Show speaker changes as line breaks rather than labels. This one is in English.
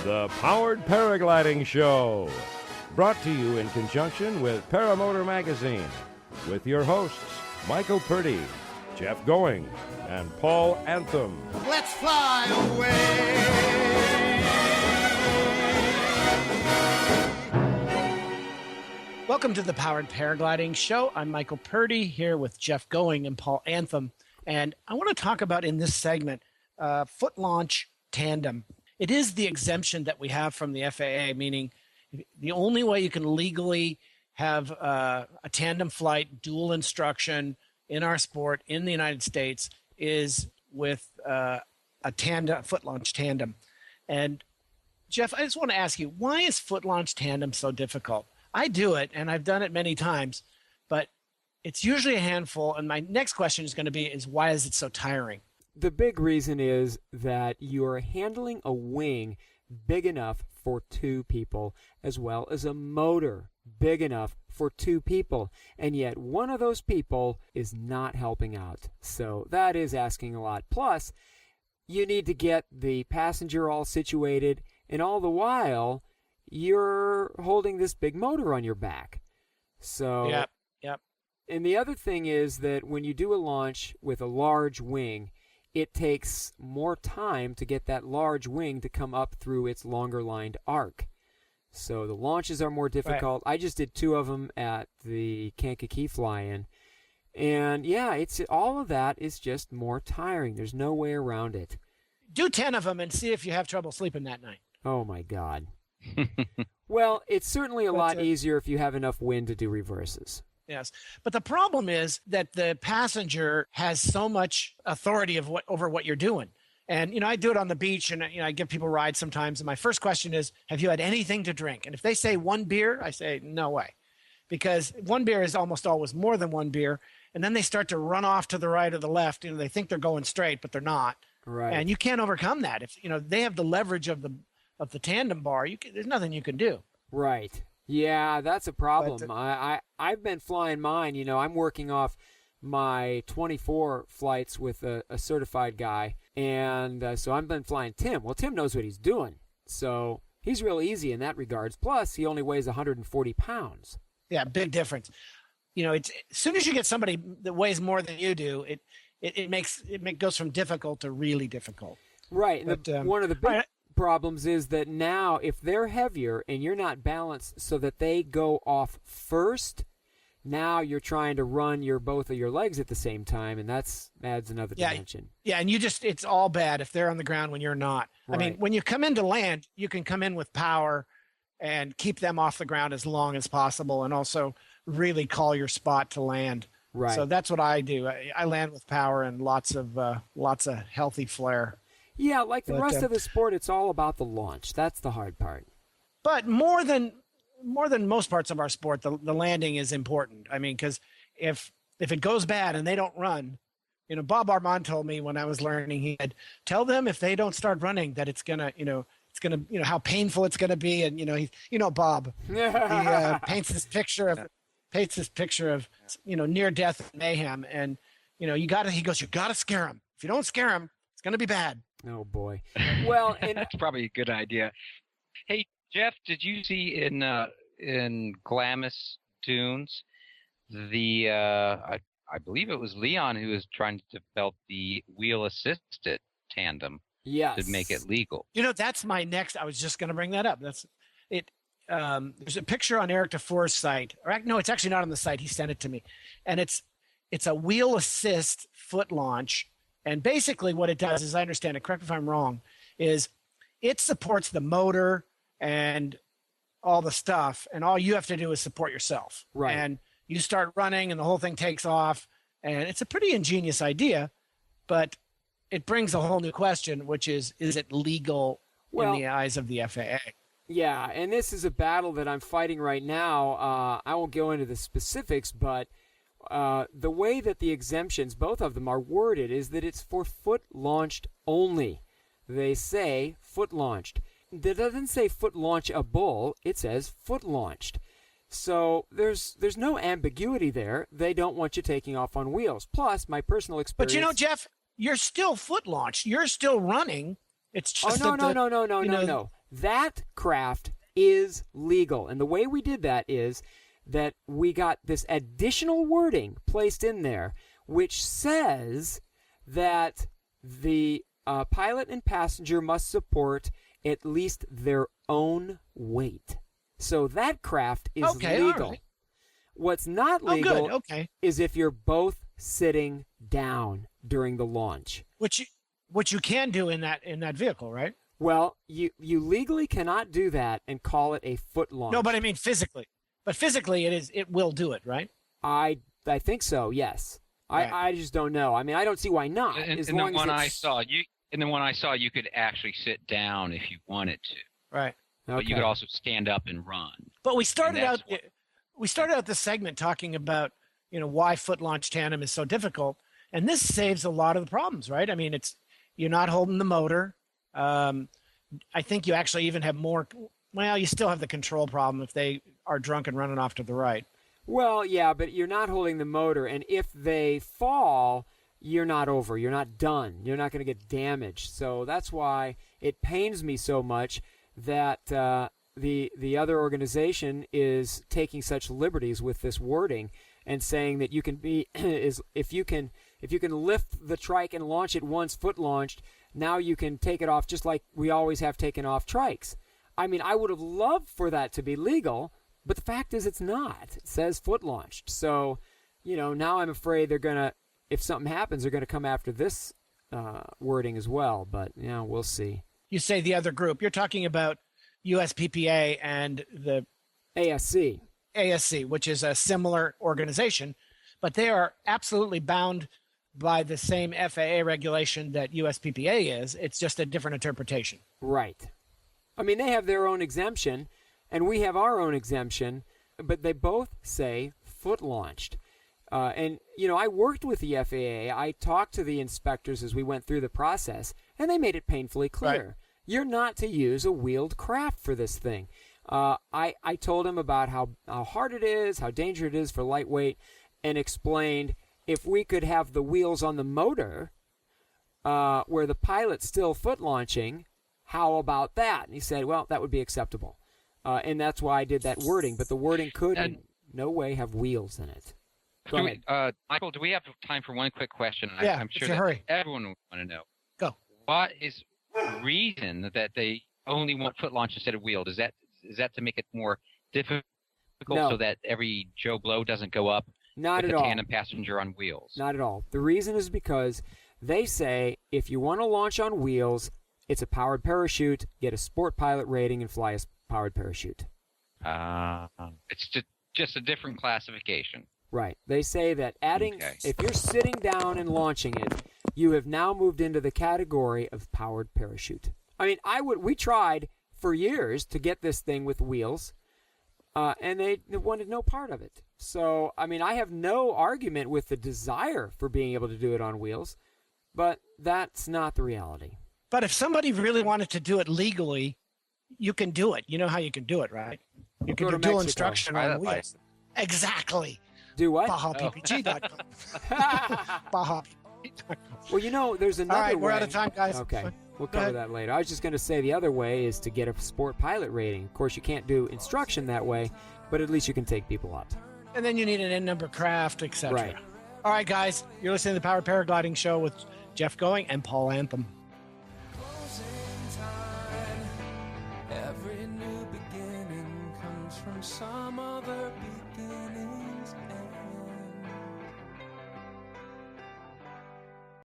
The Powered Paragliding Show, brought to you in conjunction with Paramotor Magazine, with your hosts, Michael Purdy, Jeff Going, and Paul Anthem.
Let's fly away!
Welcome to the Powered Paragliding Show. I'm Michael Purdy here with Jeff Going and Paul Anthem. And I want to talk about in this segment, foot launch tandem. It is the exemption that we have from the FAA, meaning the only way you can legally have a tandem flight, dual instruction in our sport in the United States is with a tandem, foot launch tandem. And Jeff, I just want to ask you, why is foot launch tandem so difficult? I do it, and I've done it many times, but it's usually a handful. And my next question is going to be, why is it so tiring?
The big reason is that you're handling a wing big enough for two people, as well as a motor big enough for two people, and yet one of those people is not helping out. So that is asking a lot. Plus, you need to get the passenger all situated, and all the while, you're holding this big motor on your back. So,
Yep.
And the other thing is that when you do a launch with a large wing, it takes more time to get that large wing to come up through its longer lined arc. So the launches are more difficult. Right. I just did 2 of them at the Kankakee fly-in. And yeah, it's all of that is just more tiring. There's no way around it.
Do 10 of them and see if you have trouble sleeping that night.
Oh my God. Well, it's certainly a lot easier if you have enough wind to do reverses.
Yes. But the problem is that the passenger has so much authority over what you're doing. And, I do it on the beach and, I give people rides sometimes. And my first question is, have you had anything to drink? And if they say 1 beer, I say, no way. Because 1 beer is almost always more than 1 beer. And then they start to run off to the right or the left. They think they're going straight, but they're not.
Right.
And you can't overcome that. If, they have the leverage of the tandem bar, there's nothing you can do.
Right. Yeah, that's a problem. I've been flying mine. I'm working off my 24 flights with a certified guy, and so I've been flying Tim. Well, Tim knows what he's doing, so he's real easy in that regards. Plus, he only weighs 140 pounds.
Yeah, big difference. It's as soon as you get somebody that weighs more than you do, it goes from difficult to really difficult.
Right.
But,
one of the big problems is that now if they're heavier and you're not balanced so that they go off first, now you're trying to run both of your legs at the same time, and adds another dimension. Yeah, and
it's all bad if they're on the ground when you're not.
Right.
I mean, when you come into land, you can come in with power and keep them off the ground as long as possible, and also really call your spot to land.
Right.
So that's what I do. I land with power and lots of healthy flare.
Yeah, like the rest of the sport, it's all about the launch. That's the hard part.
But more than most parts of our sport, the landing is important. I mean, because if it goes bad and they don't run, Bob Armand told me when I was learning, he said, tell them if they don't start running that it's gonna, how painful it's gonna be. And Bob, he paints this picture of near death and mayhem, and he goes, you gotta scare them. If you don't scare them, it's gonna be bad.
Oh boy. Well, and
that's probably a good idea. Hey, Jeff, did you see in Glamis Dunes I believe it was Leon who was trying to develop the wheel assisted tandem
to
make it legal.
That's my next. I was just going to bring that up. That's it. There's a picture on Eric DeFore's site. No, it's actually not on the site. He sent it to me, and it's a wheel assist foot launch. And basically what it does, as I understand it, correct me if I'm wrong, is it supports the motor and all the stuff, and all you have to do is support yourself.
Right.
And you start running and the whole thing takes off, and it's a pretty ingenious idea, but it brings a whole new question, which is it legal in the eyes of the FAA?
Yeah, and this is a battle that I'm fighting right now. I won't go into the specifics, but the way that the exemptions, both of them, are worded is that it's for foot-launched only. They say foot-launched. It doesn't say foot-launchable. It says foot-launched. So there's no ambiguity there. They don't want you taking off on wheels. Plus, my personal experience...
But Jeff, you're still foot-launched. You're still running. It's just
no. that craft is legal. And the way we did that is that we got this additional wording placed in there, which says that the pilot and passenger must support at least their own weight. So that craft is legal.
All right.
What's not legal
Okay.
is if you're both sitting down during the launch.
Which you can do in that vehicle, right?
Well, you legally cannot do that and call it a foot launch.
No, but I mean physically. But physically, it will do it, right?
I think so. Yes.
Right.
I just don't know. I mean, I don't see why not.
And
as
the
long
one
as
I saw, you could actually sit down if you wanted to,
Right.
but you could also stand up and run.
But we started
that's
out this segment talking about why foot launch tandem is so difficult, and this saves a lot of the problems, right? I mean, you're not holding the motor. I think you actually even have more. Well, you still have the control problem if they are drunk and running off to the right.
Well, yeah, but you're not holding the motor, and if they fall, you're not over. You're not done. You're not going to get damaged. So that's why it pains me so much that the other organization is taking such liberties with this wording and saying that you can be if you can lift the trike and launch it once foot launched, now you can take it off just like we always have taken off trikes. I mean, I would have loved for that to be legal, but the fact is it's not. It says foot launched. So, now I'm afraid they're going to, if something happens, they're going to come after this wording as well. But, we'll see.
You say the other group. You're talking about USPPA and the ASC, which is a similar organization, but they are absolutely bound by the same FAA regulation that USPPA is. It's just a different interpretation.
Right. I mean, they have their own exemption, and we have our own exemption, but they both say foot launched. And, I worked with the FAA. I talked to the inspectors as we went through the process, and they made it painfully clear. Right. You're not to use a wheeled craft for this thing. I told them about how hard it is, how dangerous it is for lightweight, and explained if we could have the wheels on the motor where the pilot's still foot launching, how about that? And he said, well, that would be acceptable. And that's why I did that wording. But the wording could in no way have wheels in it. Go ahead.
Michael, do we have time for one quick question?
Yeah,
I'm sure
that
hurry. Everyone would want to know.
Go.
What is the reason that they only want foot launch instead of wheeled? Is that to make it more difficult so that every Joe Blow doesn't go up
Not
with
at
a
all.
tandem passenger on wheels?
Not at all. The reason is because they say if you want to launch on wheels, it's a powered parachute, get a sport pilot rating, and fly a powered parachute.
It's just a different classification.
Right. They say that if you're sitting down and launching it, you have now moved into the category of powered parachute. I mean, we tried for years to get this thing with wheels, and they wanted no part of it. So, I mean, I have no argument with the desire for being able to do it on wheels, but that's not the reality.
But if somebody really wanted to do it legally, you can do it. You know how you can do it, right? You can do dual instruction on wheels. Exactly.
Do what?
BajaPPG.com. Baja.
Well, there's another way.
All right, we're out of time, guys.
Okay, we'll cover that later. I was just going to say the other way is to get a sport pilot rating. Of course, you can't do instruction that way, but at least you can take people up.
And then you need an N-number craft, etc.
Right.
All right, guys, you're listening to the Powered Paragliding Show with Jeff Going and Paul Anthem.
Every new beginning comes from some other beginning's end.